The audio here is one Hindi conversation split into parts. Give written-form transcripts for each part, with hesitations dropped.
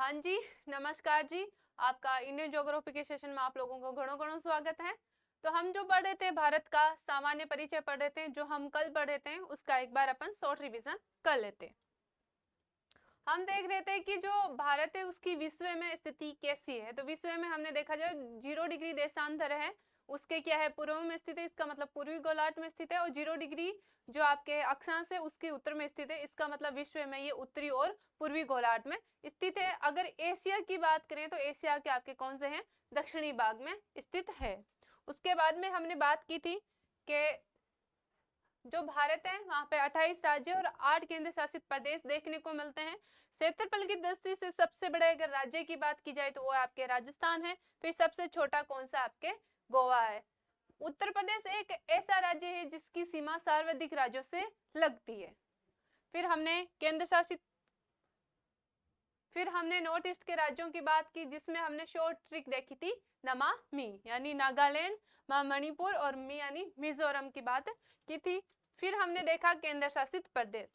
हाँ जी, नमस्कार जी। आपका इंडियन ज्योग्राफी के सेशन में आप लोगों को घणों घणों स्वागत है। तो हम जो पढ़ रहे थे भारत का सामान्य परिचय पढ़ रहे थे, जो हम कल पढ़ रहे थे उसका एक बार अपन शॉर्ट रिवीजन कर लेते हैं। हम देख रहे थे कि जो भारत है उसकी विश्व में स्थिति कैसी है। तो विश्व में हमने देखा जाए 0 डिग्री देशांतर है, उसके क्या है पूर्व में स्थित है, इसका मतलब पूर्वी गोलार्ध में स्थित है। और 0 डिग्री जो आपके अक्षांश है उसके उत्तर में स्थित है, इसका मतलब विश्व में ये उत्तरी और पूर्वी गोलार्ध में स्थित है। अगर एशिया की बात करें तो एशिया के आपके कौन से हैं, दक्षिणी भाग में स्थित है। उसके बाद में हमने बात की थी कि जो भारत है वहां पे 28 राज्य और 8 केंद्र शासित प्रदेश देखने को मिलते हैं। क्षेत्रफल की दृष्टि से सबसे बड़े अगर राज्य की बात की जाए तो वो आपके राजस्थान है। फिर सबसे छोटा कौन सा, आपके गोवा है। उत्तर प्रदेश एक ऐसा राज्य है जिसकी सीमा सर्वाधिक राज्यों से लगती है। फिर हमने नॉर्थ ईस्ट के राज्यों की बात की, जिसमें हमने शॉर्ट ट्रिक देखी थी, नमा मी यानी नागालैंड, मणिपुर और मी यानी मिजोरम की बात की थी। फिर हमने देखा केंद्र शासित प्रदेश।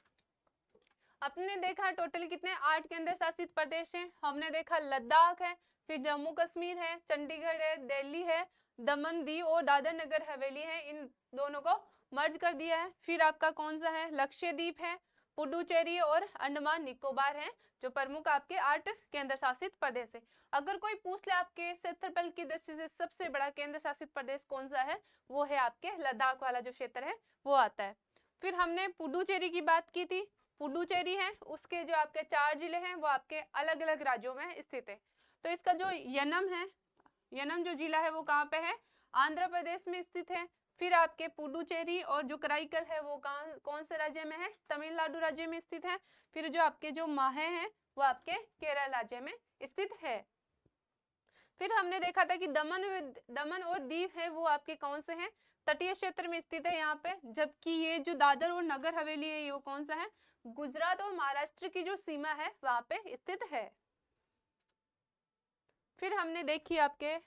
अपने देखा टोटल कितने 8 केंद्र शासित प्रदेश हैं। हमने देखा लद्दाख है, फिर जम्मू कश्मीर है, चंडीगढ़ है, दिल्ली है, दमन दीव और दादर नगर हवेली है, इन दोनों को मर्ज कर दिया है। फिर आपका कौन सा है, लक्षद्वीप है, पुडुचेरी और अंडमान निकोबार है, जो प्रमुख आपके 8 केंद्र शासित प्रदेश है। अगर कोई पूछ ले आपके क्षेत्रफल की दृष्टि से सबसे बड़ा केंद्र शासित प्रदेश कौन सा है, वो है आपके लद्दाख वाला जो क्षेत्र है वो आता है। फिर हमने पुडुचेरी की बात की थी। पुडुचेरी है, उसके जो आपके 4 जिले हैं वो आपके अलग अलग राज्यों में स्थित है। तो इसका जो यनम है, यनम जो जिला है वो कहाँ पे है, आंध्र प्रदेश में स्थित है। फिर आपके पुडुचेरी और जो कराईकल है वो कौन से राज्य में है, तमिलनाडु राज्य में स्थित है। फिर जो आपके जो माहे हैं वो आपके केरल राज्य में स्थित है। फिर हमने देखा था कि दमन और दीव है वो आपके कौन से हैं, तटीय क्षेत्र में स्थित है यहाँ पे। जबकि ये जो दादर और नगर हवेली है ये वो कौन सा है, गुजरात और महाराष्ट्र की जो सीमा है वहां पे स्थित है। फिर हमने देखी आपके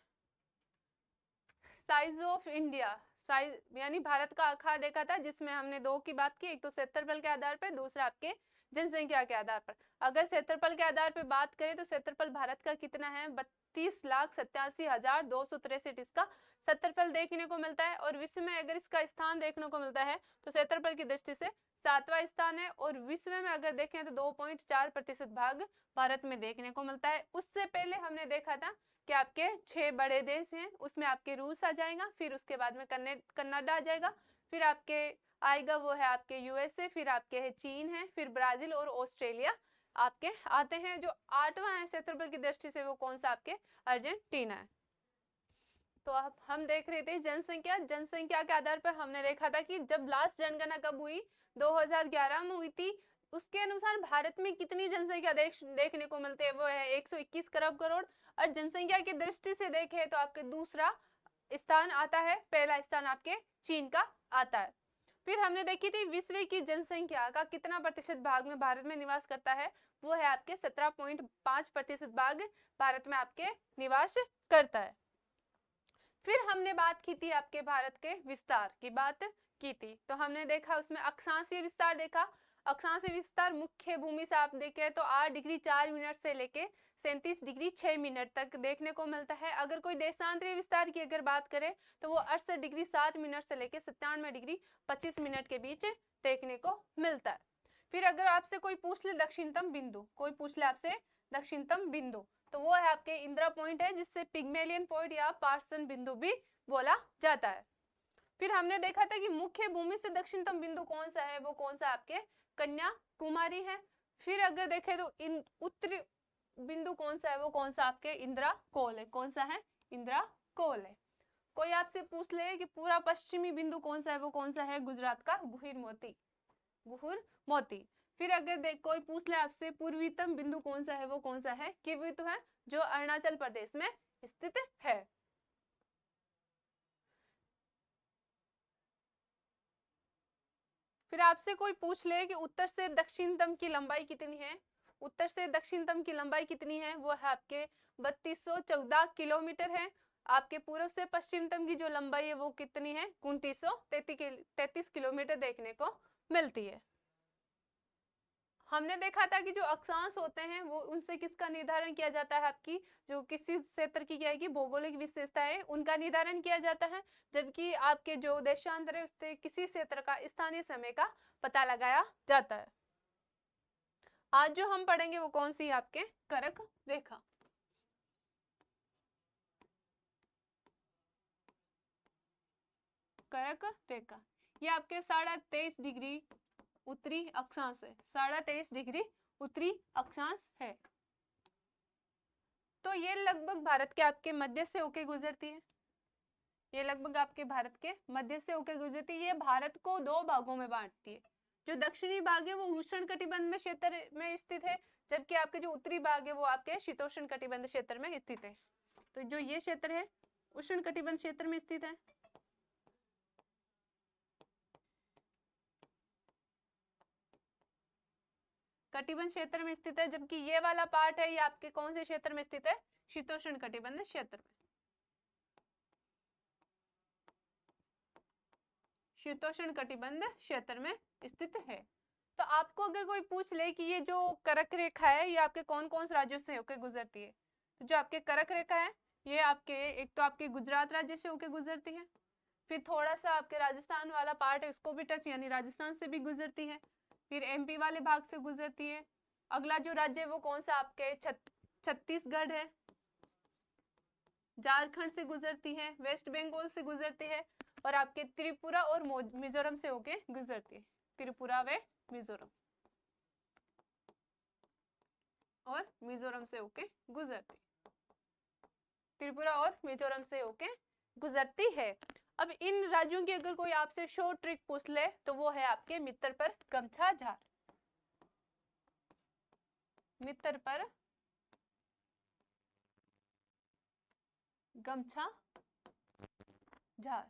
साइज ऑफ इंडिया, साइज यानी भारत का आकार देखा था, जिसमें हमने 2 की बात की, एक तो क्षेत्रफल के आधार पर, दूसरा आपके जनसंख्या के आधार पर। अगर क्षेत्रफल के आधार पर बात करें तो क्षेत्रफल भारत का कितना है, 32,87,263 इसका क्षेत्रफल देखने को मिलता है। और विश्व में अगर इसका स्थान देखने को मिलता है तो क्षेत्रफल की दृष्टि से 7वां स्थान है। और विश्व में अगर देखें तो 2.4% भाग भारत में देखने को मिलता है। उससे पहले हमने देखा था कि आपके 6 बड़े देश हैं, उसमें आपके रूस आ जाएगा, फिर उसके बाद में कनाडा आ जाएगा, फिर आपके आएगा वो है आपके यूएसए, फिर आपके है चीन है, फिर ब्राजील और ऑस्ट्रेलिया आपके आते हैं। जो 8वां है क्षेत्रफल की दृष्टि से वो कौन सा, आपके अर्जेंटीना है। तो अब हम देख रहे थे जनसंख्या, जनसंख्या के आधार पर हमने देखा था कि जब लास्ट जनगणना कब हुई, 2011 में हुई थी। उसके अनुसार भारत में कितनी जनसंख्या देखने को मिलती है, वो है 121 करोड़। और जनसंख्या की दृष्टि से देखें तो आपके दूसरा स्थान आता है, पहला स्थान आपके चीन का आता है। फिर हमने देखी थी विश्व की जनसंख्या का कितना प्रतिशत भाग में भारत में निवास करता है, वो है आपके 17.5% भाग भारत में आपके निवास करता है। फिर हमने बात की थी आपके भारत के विस्तार की बात की थी, तो हमने देखा उसमें अक्षांशीय विस्तार देखा। अक्षांशीय विस्तार मुख्य भूमि से आप देखें तो 8 डिग्री 4 मिनट से लेके 37 डिग्री 6 मिनट तक देखने को मिलता है। अगर कोई देशांतरीय विस्तार की अगर बात करें तो वो 68 डिग्री 7 मिनट से लेके 97 डिग्री 25 मिनट के बीच देखने को मिलता है। फिर अगर आपसे कोई पूछ ले दक्षिणतम बिंदु, कोई पूछ ले आपसे दक्षिणतम बिंदु, तो वो है आपके इंदिरा पॉइंट है, जिससे पिग्मेलियन पॉइंट या पार्सन बिंदु भी बोला जाता है। फिर हमने देखा था कि मुख्य भूमि से दक्षिणतम बिंदु कौन सा है, वो कौन सा आपके कन्याकुमारी है। फिर अगर देखें तो इन उत्तरी बिंदु कौन सा है, वो कौन सा आपके इंदिरा कोल है, कौन सा है, इंदिरा कोल है। कोई आपसे पूछ ले कि पूरा पश्चिमी बिंदु कौन सा है, वो कौन सा है, गुजरात का गुहिर मोती, गुहुर मोती। फिर अगर कोई पूछ ले आपसे पूर्वीतम बिंदु कौन सा है, वो कौन सा है, किवित है, जो अरुणाचल प्रदेश में स्थित है। फिर आपसे कोई पूछ ले कि उत्तर से दक्षिणतम की लंबाई कितनी है, उत्तर से दक्षिणतम की लंबाई कितनी है, वो है आपके 3214 किलोमीटर है। आपके पूर्व से पश्चिमतम की जो लंबाई है वो कितनी है, 2933 किलोमीटर देखने को मिलती है। हमने देखा था कि जो अक्षांश होते हैं वो उनसे किसका निर्धारण किया जाता है, आपकी जो किसी क्षेत्र की क्या है कि भौगोलिक विशेषता है उनका निर्धारण किया जाता है, जबकि आपके जो देशांतर है उससे किसी क्षेत्र का स्थानीय समय का पता लगाया जाता है। आज जो हम पढ़ेंगे वो कौन सी है, आपके कर्क रेखा। कर्क रेखा ये आपके 23.5 डिग्री उत्तरी अक्षांश है, 23.5 डिग्री उत्तरी अक्षांश है। तो ये लगभग भारत के आपके मध्य से होके गुजरती है, ये लगभग आपके भारत के मध्य से होकर गुजरती है। ये भारत को 2 भागों में बांटती है। जो दक्षिणी भाग है वो उष्ण कटिबंध में क्षेत्र में स्थित है, जबकि आपके जो उत्तरी भाग है वो आपके शीतोष्ण कटिबंध क्षेत्र में स्थित है। तो जो ये क्षेत्र है उष्ण कटिबंध क्षेत्र में स्थित है। कटिबंध क्षेत्र में स्थित है, जबकि ये वाला पार्ट है ये आपके कौन से क्षेत्र में स्थित है, शीतोष्ण कटिबंध क्षेत्र में, शीतोष्ण कटिबंध क्षेत्र में स्थित है। तो आपको अगर कोई पूछ ले कि ये जो कर्क रेखा है ये आपके कौन कौन से राज्यों से होकर गुजरती है, तो जो आपके कर्क रेखा है ये आपके एक तो आपके गुजरात राज्य से होकर गुजरती है, फिर थोड़ा सा आपके राजस्थान वाला पार्ट है उसको भी टच यानी राजस्थान से भी गुजरती है, फिर एमपी वाले भाग से गुजरती है। अगला जो राज्य है वो कौन सा आपके छत्तीसगढ़ है, झारखंड से गुजरती है, वेस्ट बंगाल से गुजरती है, और आपके त्रिपुरा और मिजोरम से होके गुजरती है, त्रिपुरा व मिजोरम और मिजोरम से होके गुजरती, त्रिपुरा और मिजोरम से होके गुजरती है। अब इन राज्यों की अगर कोई आपसे शॉर्ट ट्रिक पूछ ले तो वो है आपके मित्र पर गमछा झार, मित्र पर गमछा झार।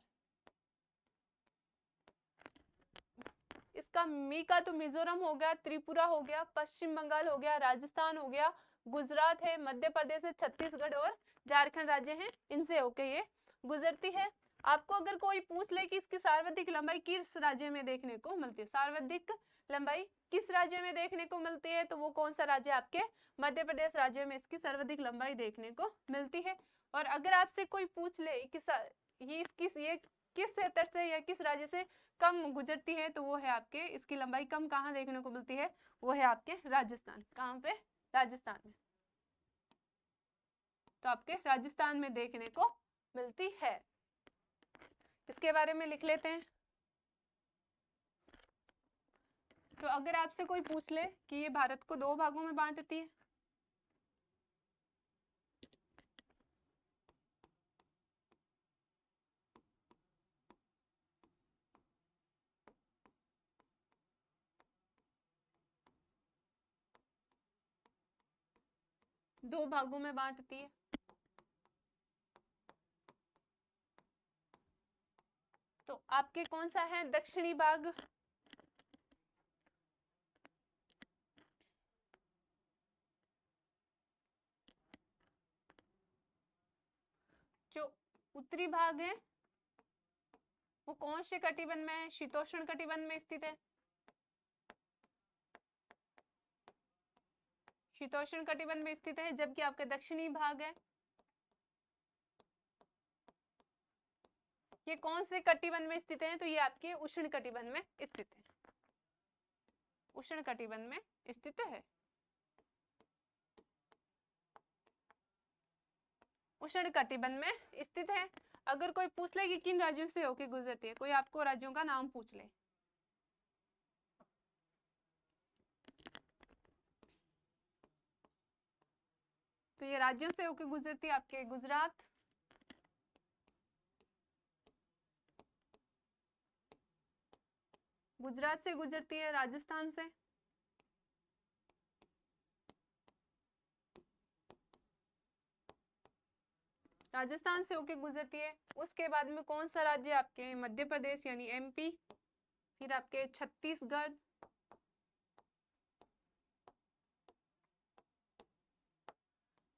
इसका मी का तो मिजोरम हो गया, त्रिपुरा हो गया, पश्चिम बंगाल हो गया, राजस्थान हो गया, गुजरात है, मध्य प्रदेश है, छत्तीसगढ़ और झारखंड राज्य हैं, इनसे होके ये गुजरती है। आपको अगर कोई पूछ ले कि इसकी सर्वाधिक लंबाई किस राज्य में देखने को मिलती है, सर्वाधिक लंबाई किस राज्य में देखने को मिलती है, तो वो कौन सा राज्य आपके मध्य प्रदेश राज्य में इसकी सर्वाधिक लंबाई देखने को मिलती है। और अगर आपसे कोई पूछ ले कि ये किस क्षेत्र से या किस राज्य से कम गुजरती है, तो वो है आपके इसकी लंबाई कम कहाँ देखने को मिलती है, वो है आपके राजस्थान। कहाँ पे, राजस्थान में, तो आपके राजस्थान में देखने को मिलती है। इसके बारे में लिख लेते हैं। तो अगर आपसे कोई पूछ ले कि ये भारत को 2 भागों में बांटती है, दो भागों में बांटती है, तो आपके कौन सा है दक्षिणी भाग, जो उत्तरी भाग है वो कौन से कटिबंध में है, शीतोष्ण कटिबंध में स्थित है, शीतोष्ण कटिबंध में स्थित है। जबकि आपका दक्षिणी भाग है ये कौन से कटिबंध में स्थित है, तो ये आपके उष्ण कटिबंध में स्थित है, उष्ण कटिबंध में स्थित है, उष्ण कटिबंध में स्थित है। अगर कोई पूछ ले कि किन राज्यों से होके गुजरती है, कोई आपको राज्यों का नाम पूछ ले, तो ये राज्यों से होके गुजरती है आपके गुजरात, गुजरात से गुजरती है, राजस्थान से, राजस्थान से होके गुजरती है। उसके बाद में कौन सा राज्य आपके मध्य प्रदेश यानी एमपी, फिर आपके छत्तीसगढ़,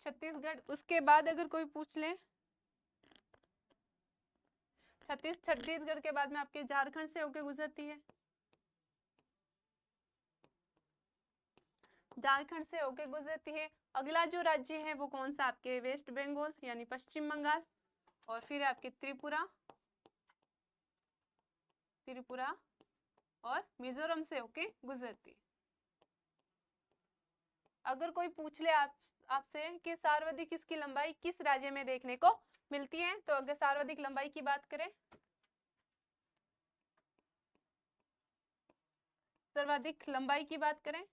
छत्तीसगढ़। उसके बाद अगर कोई पूछ ले छत्तीसगढ़ के बाद में आपके झारखंड से होके गुजरती है, झारखंड से होके गुजरती है। अगला जो राज्य है वो कौन सा आपके वेस्ट बंगाल यानी पश्चिम बंगाल, और फिर आपके त्रिपुरा, त्रिपुरा और मिजोरम से होके गुजरती। अगर कोई पूछ ले आपसे कि सर्वाधिक इसकी लंबाई किस राज्य में देखने को मिलती है, तो अगर सर्वाधिक लंबाई की बात करें, सर्वाधिक लंबाई की बात करें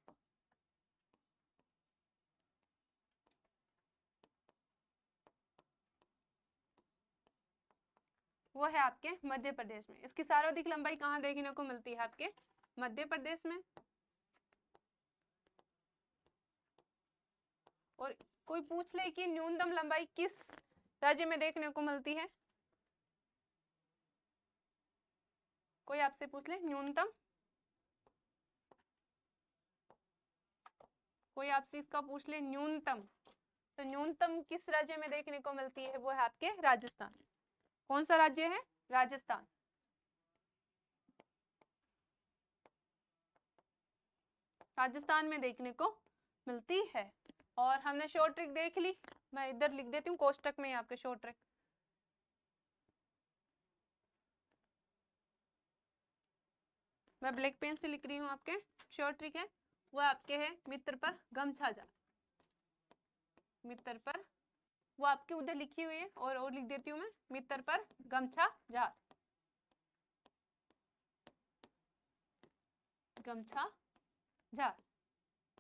वो है आपके मध्य प्रदेश में। इसकी सर्वाधिक लंबाई कहाँ देखने को मिलती है? आपके मध्य प्रदेश में। और कोई पूछ ले कि न्यूनतम लंबाई किस राज्य में देखने को मिलती है, कोई आपसे पूछ ले न्यूनतम, कोई आपसे इसका पूछ ले न्यूनतम, तो न्यूनतम किस राज्य में देखने को मिलती है? वो है आपके राजस्थान। कौन सा राज्य है? राजस्थान। राजस्थान में देखने को मिलती है। और हमने शॉर्ट ट्रिक देख ली, मैं इधर लिख देती हूँ कोष्टक में आपके शॉर्ट ट्रिक। मैं ब्लैक पेन से लिख रही हूँ। आपके शॉर्ट ट्रिक है वो आपके है मित्र पर गमछा जा, मित्र पर, वो आपके उधर लिखी हुई है और लिख देती हूँ मैं, मित्र पर गमछा जा, गमछा जा।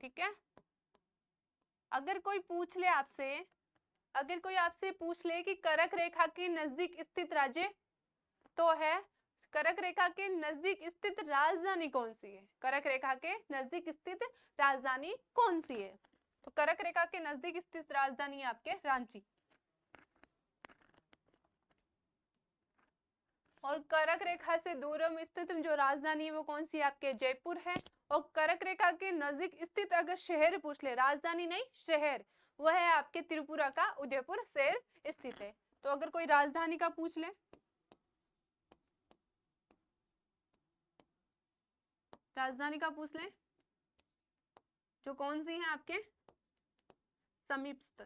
ठीक है। अगर कोई पूछ ले आपसे, अगर कोई आपसे पूछ ले कि कर्क रेखा के नजदीक स्थित राज्य तो है, कर्क रेखा के नजदीक स्थित राजधानी कौन सी है? कर्क रेखा के नजदीक स्थित राजधानी कौन सी है? तो कर्क रेखा के नजदीक स्थित राजधानी है आपके रांची। और कर्क रेखा से दूर में स्थित जो राजधानी है वो कौन सी है? आपके जयपुर है। और कर्क रेखा के नजदीक स्थित अगर शहर पूछ ले, राजधानी नहीं शहर, वह है आपके त्रिपुरा का उदयपुर शहर स्थित है। तो अगर कोई राजधानी का पूछ ले, राजधानी का पूछ ले जो कौन सी है आपके समीपस्थ,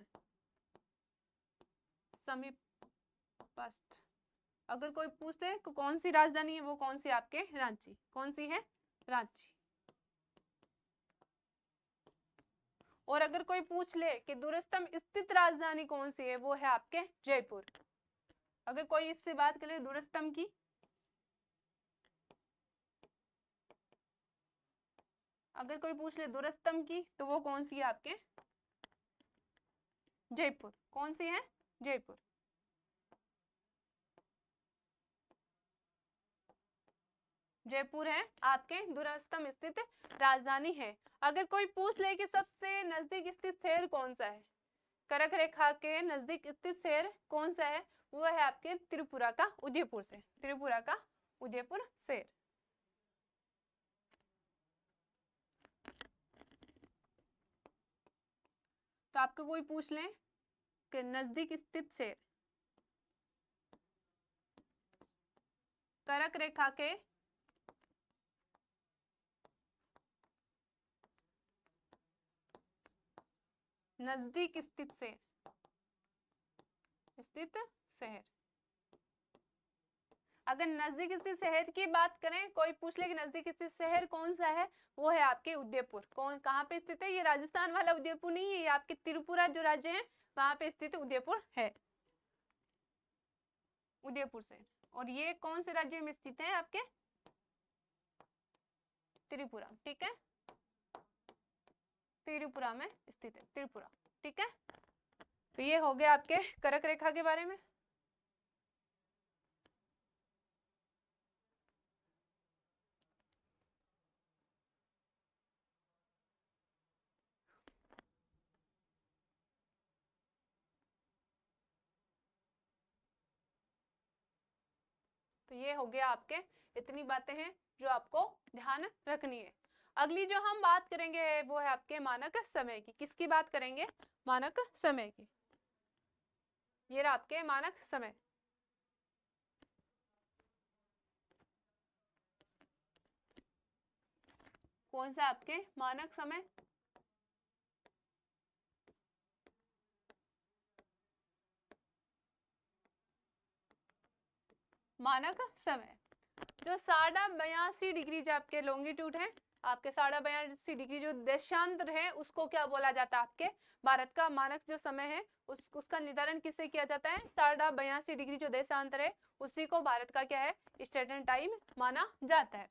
समीपस्थ, अगर कोई पूछ ले तो कौन सी राजधानी है वो कौन सी आपके रांची। कौन सी है? रांची। और अगर कोई पूछ ले कि दूरस्थम स्थित राजधानी कौन सी है, वो है आपके जयपुर। अगर कोई इससे बात करे दूरस्थम की, अगर कोई पूछ ले दूरस्थम की, तो वो कौन सी है आपके जयपुर। कौन सी है? जयपुर। जयपुर है आपके दूरस्थम स्थित राजधानी है। अगर कोई पूछ ले कि सबसे नजदीक स्थित शहर कौन सा है, कर्क रेखा के नजदीक स्थित शहर कौन सा है, वो है आपके त्रिपुरा का उदयपुर से, त्रिपुरा का उदयपुर शहर। तो आपको कोई पूछ ले कि नजदीक स्थित शहर, कर्क रेखा के नजदीक स्थित शहर, स्थित शहर। अगर नजदीक स्थित शहर की बात करें, कोई पूछ ले कि नजदीक स्थित शहर कौन सा है, वो है आपके उदयपुर। कौन कहाँ पे स्थित है? ये राजस्थान वाला उदयपुर नहीं है, ये आपके त्रिपुरा जो राज्य है वहां पे स्थित उदयपुर है, उदयपुर से। और ये कौन से राज्य में स्थित है? आपके त्रिपुरा। ठीक है, त्रिपुरा में स्थित है, त्रिपुरा। ठीक है, तो ये हो गया आपके कर्क रेखा के बारे में। तो ये हो गया आपके, इतनी बातें हैं जो आपको ध्यान रखनी है। अगली जो हम बात करेंगे वो है आपके मानक समय की। किसकी बात करेंगे? मानक समय की। ये रहा आपके मानक समय। कौन सा आपके मानक समय? मानक समय। जो 82.82 जो आपके लॉन्गिट्यूड है, आपके 82.82 जो देशांतर है, उसको क्या बोला जाता है? आपके भारत का मानक जो समय है उसका निर्धारण किससे किया जाता है? 82.82 जो देशांतर है उसी को भारत का क्या है? स्टैंडर्ड टाइम माना जाता है।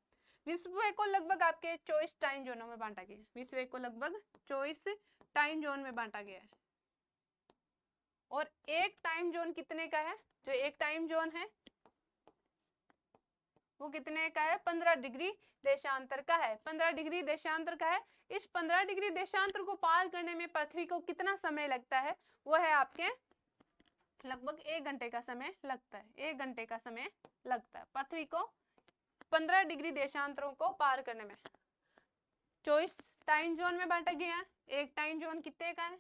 विश्व को लगभग आपके 24 टाइम जोनों में बांटा गया है। विश्व को लगभग 24 टाइम जोन में बांटा गया है। और एक टाइम जोन कितने का है? जो एक टाइम जोन है वो कितने का है? 15 डिग्री देशांतर का है। 15 डिग्री देशांतर का है। इस 15 डिग्री देशांतर को पार करने में पृथ्वी को कितना समय लगता है? वो है आपके लगभग 1 घंटे का समय लगता है। 1 घंटे का समय लगता है पृथ्वी को 15 डिग्री देशांतरों को पार करने में। 24 टाइम जोन में बांटा गया है। एक टाइम जोन कितने का है?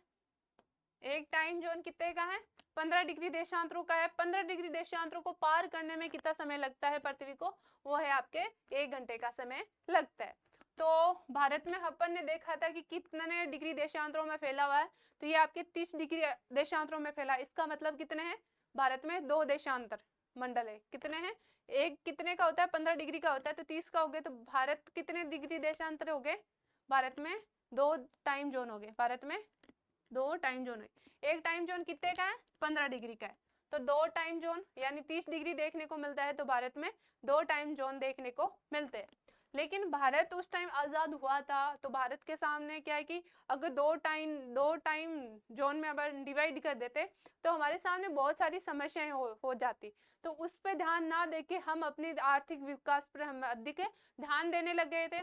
एक टाइम जोन कितने का है? 15 डिग्री देशांतरों का है। 15 डिग्री देशांतरों को पार करने में कितना समय लगता है पृथ्वी को? वो है आपके 1 घंटे का समय लगता है। तो भारत में अपन ने देखा था कि कितने डिग्री देशांतरों में फैला हुआ है, तो ये आपके 30 डिग्री देशांतरों में फैला। इसका मतलब कितने हैं? भारत में 2 देशांतर मंडल है। कितने हैं? एक कितने का होता है? 15 डिग्री का होता है, तो 30 का हो गया। तो भारत कितने डिग्री देशांतर हो गए? भारत में 2 टाइम जोन हो गए। भारत में 2 टाइम जोन है। एक टाइम जोन कितने का है? 15 डिग्री का है। तो 2 टाइम जोन यानी 30 डिग्री देखने को मिलता है। तो भारत में 2 टाइम जोन देखने को मिलते हैं। लेकिन भारत उस टाइम आजाद हुआ था, तो भारत के सामने क्या है कि अगर 2 टाइम जोन में अगर डिवाइड कर देते तो हमारे सामने बहुत सारी समस्याएं हो जाती। तो उस पर ध्यान ना देके हम अपने आर्थिक विकास पर हम अधिक ध्यान देने लग गए थे।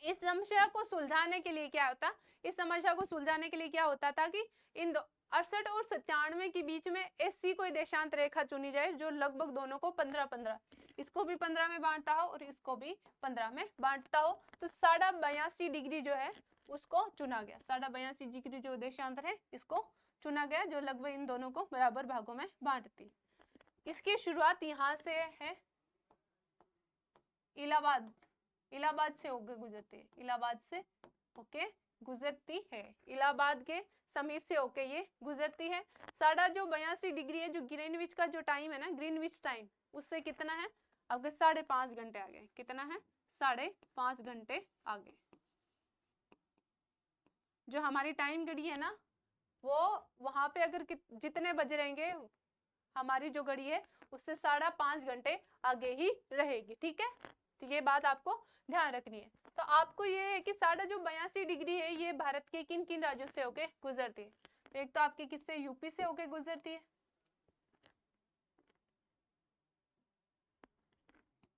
इस समस्या को सुलझाने के लिए क्या होता? इस समस्या को सुलझाने के लिए क्या होता था कि इन 68 और 97 के बीच में ऐसी कोई देशांत रेखा चुनी जाए जो लगभग दोनों को 15-15, इसको भी 15 में बांटता हो और इसको भी 15 में बांटता हो। तो 82.82 डिग्री जो है उसको चुना गया। 82.82 डिग्री जो देशांतर है इसको चुना गया, जो लगभग इन दोनों को बराबर भागों में बांटती। इसकी शुरुआत यहाँ से है, इलाहाबाद से होकर गुजरती है। इलाहाबाद से होके गुजरती है। इलाहाबाद के समीप से होके ये गुजरती है। 82.82 डिग्री है, जो ग्रीनविच का जो टाइम है ना, ग्रीनविच टाइम, उससे कितना है? अब 5.5 घंटे आगे। कितना है? 5.5 घंटे आगे। जो हमारी टाइम घड़ी है ना, वो वहां पे अगर जितने बज रहेंगे हमारी जो घड़ी है उससे 5.5 घंटे आगे ही रहेगी। ठीक है, तो ये बात आपको ध्यान रखनी है। तो आपको ये है कि 82 डिग्री है, ये भारत के किन किन राज्यों से होके गुजरती है? तो एक तो आपके किससे? यूपी से होके गुजरती है।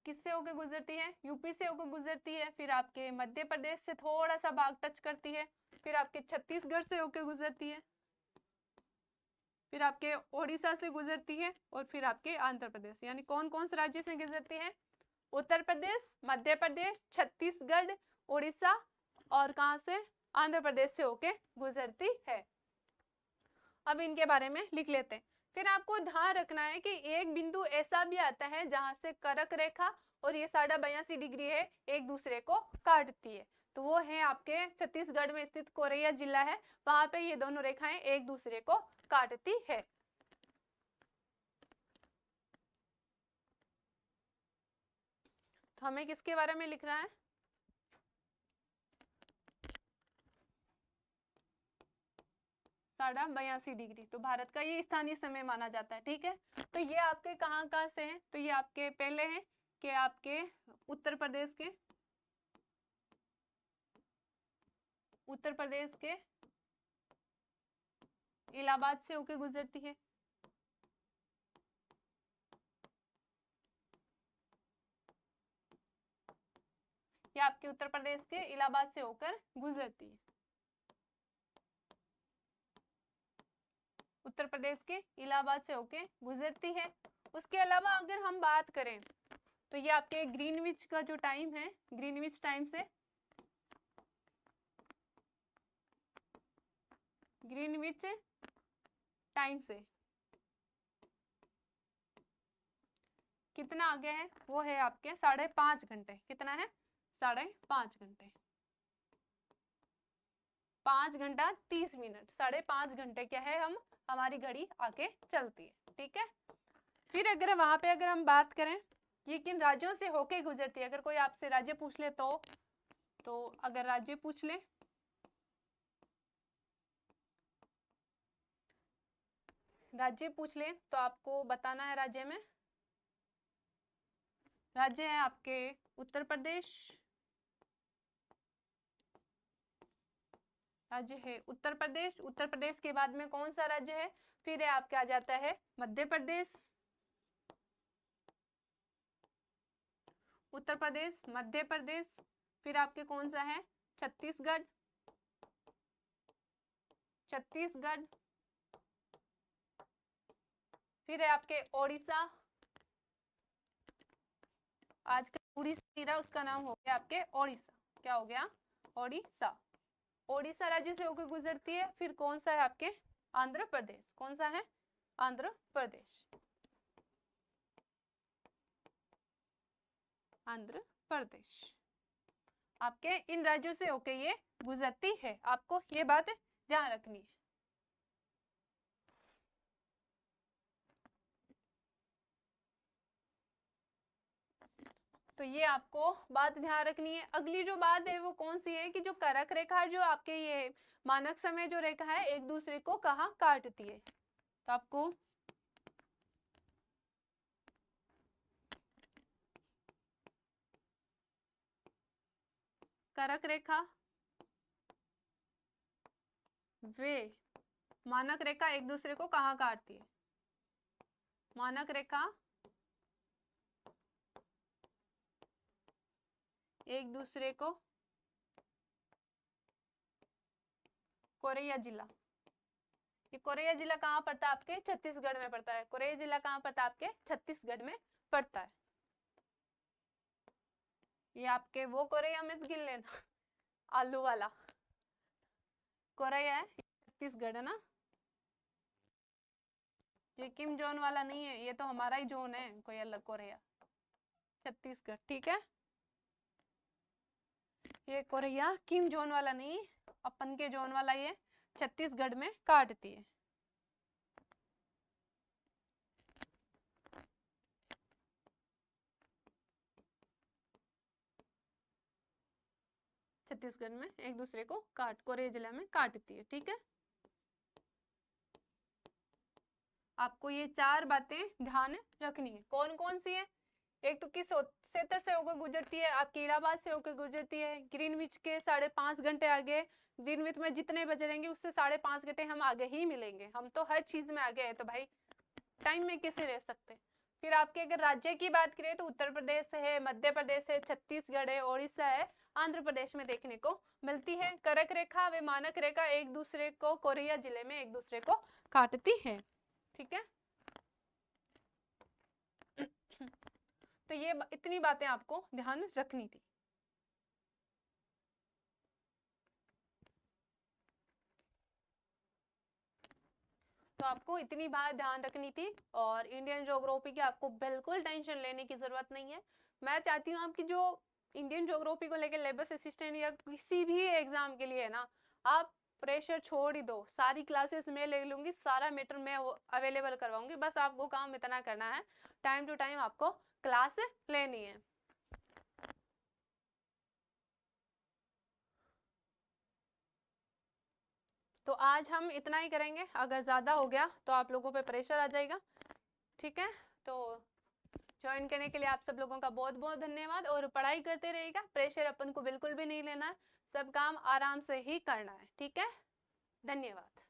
किससे होके गुजरती है? यूपी से होकर गुजरती है। फिर आपके मध्य प्रदेश से थोड़ा सा भाग टच करती है। फिर आपके छत्तीसगढ़ से होकर गुजरती है। फिर आपके ओडिशा से गुजरती है। और फिर आपके आंध्र प्रदेश। यानी कौन कौन से राज्य से गुजरती है? उत्तर प्रदेश, मध्य प्रदेश, छत्तीसगढ़, उड़ीसा और कहां से? आंध्र प्रदेश से होके गुजरती है। अब इनके बारे में लिख लेते हैं। फिर आपको ध्यान रखना है कि एक बिंदु ऐसा भी आता है जहां से कर्क रेखा और ये 82.82 डिग्री है एक दूसरे को काटती है। तो वो है आपके छत्तीसगढ़ में स्थित कोरैया जिला है, वहां पे ये दोनों रेखाएं एक दूसरे को काटती है। तो हमें किसके बारे में लिखना है? 82.82 डिग्री। तो भारत का ये स्थानीय समय माना जाता है। ठीक है, तो ये आपके कहाँ कहाँ से हैं? तो ये आपके पहले हैं कि आपके उत्तर प्रदेश के इलाहाबाद से होके गुजरती है। ये आपके उत्तर प्रदेश के इलाहाबाद से होकर गुजरती है। उत्तर प्रदेश के इलाहाबाद से होके गुजरती है। उसके अलावा अगर हम बात करें तो ये आपके ग्रीनविच का जो टाइम है, ग्रीनविच टाइम से कितना आगे है? वो है आपके 5.5 घंटे। कितना है? 5.5 घंटे। 5 घंटा 30 मिनट, 5.5 घंटे क्या है, हम हमारी घड़ी आगे चलती है। ठीक है, फिर अगर वहां पे अगर हम बात करें ये किन राज्यों से होके गुजरती है, अगर कोई आपसे राज्य पूछ ले तो अगर राज्य पूछ ले तो आपको बताना है राज्य में। राज्य है आपके उत्तर प्रदेश, राज्य है उत्तर प्रदेश। उत्तर प्रदेश के बाद में कौन सा राज्य है, फिर है आपके आ जाता है मध्य प्रदेश, उत्तर प्रदेश, मध्य प्रदेश। फिर आपके कौन सा है, छत्तीसगढ़, छत्तीसगढ़। फिर है आपके ओडिशा, आज का उड़ीसा उसका नाम हो गया आपके ओडिशा। क्या हो गया, ओडिशा। ओडिशा राज्य से होकर गुजरती है। फिर कौन सा है आपके, आंध्र प्रदेश। कौन सा है, आंध्र प्रदेश, आंध्र प्रदेश। आपके इन राज्यों से होके ये गुजरती है, आपको ये बात ध्यान रखनी है। तो ये आपको बात ध्यान रखनी है। अगली जो बात है वो कौन सी है कि जो करक रेखा जो आपके ये मानक समय जो रेखा है एक दूसरे को कहाँ काटती है, तो आपको करक रेखा वे मानक रेखा एक दूसरे को कहाँ काटती है, मानक रेखा एक दूसरे को, कोरैया जिला। ये कोरैया जिला कहाँ पड़ता है आपके, छत्तीसगढ़ में पड़ता है। कोरैया जिला कहाँ पड़ता है आपके, छत्तीसगढ़ में पड़ता है। ये आपके वो कोरैया मत गिन लेना आलू वाला कोरैया है, छत्तीसगढ़ है ना। ये किम जोन वाला नहीं है, ये तो हमारा ही जोन है, कोई अलग कोरैया, छत्तीसगढ़। ठीक है, ये कोरैया किम जोन वाला नहीं, अपन के जोन वाला ये छत्तीसगढ़ में काटती है। छत्तीसगढ़ में एक दूसरे को कोरैया जिला में काटती है। ठीक है, आपको ये चार बातें ध्यान रखनी है। कौन कौन सी है, एक तो किस क्षेत्र से होकर गुजरती है, आपकी इलाहाबाद से होकर गुजरती है, ग्रीनविच के 5.5 घंटे आगे। ग्रीनविच में जितने बजे रहेंगे उससे 5.5 घंटे हम आगे ही मिलेंगे, हम तो हर चीज में आगे है, तो भाई टाइम में कैसे रह सकते। फिर आपके अगर राज्य की बात करें तो उत्तर प्रदेश है, मध्य प्रदेश है, छत्तीसगढ़ है, ओडिशा है, आंध्र प्रदेश में देखने को मिलती है। करक रेखा व मानक रेखा एक दूसरे को कोरैया जिले में एक दूसरे को काटती है। ठीक है, तो ये इतनी बातें आपको ध्यान रखनी थी। तो आपको इतनी बात ध्यान रखनी थी, और इंडियन ज्योग्राफी की आपको बिल्कुल टेंशन लेने की जरूरत नहीं है। मैं चाहती हूँ आपकी जो इंडियन ज्योग्राफी को लेकर लेबर असिस्टेंट या किसी भी एग्जाम के लिए है ना, आप प्रेशर छोड़ ही दो। सारी क्लासेस मैं ले लूंगी, सारा मैटर मैं अवेलेबल करवाऊंगी, बस आपको काम इतना करना है, टाइम टू टाइम आपको क्लास लेनी है। तो आज हम इतना ही करेंगे, अगर ज़्यादा हो गया तो आप लोगों पे प्रेशर आ जाएगा। ठीक है, तो ज्वाइन करने के लिए आप सब लोगों का बहुत बहुत धन्यवाद, और पढ़ाई करते रहिएगा, प्रेशर अपन को बिल्कुल भी नहीं लेना है, सब काम आराम से ही करना है। ठीक है, धन्यवाद।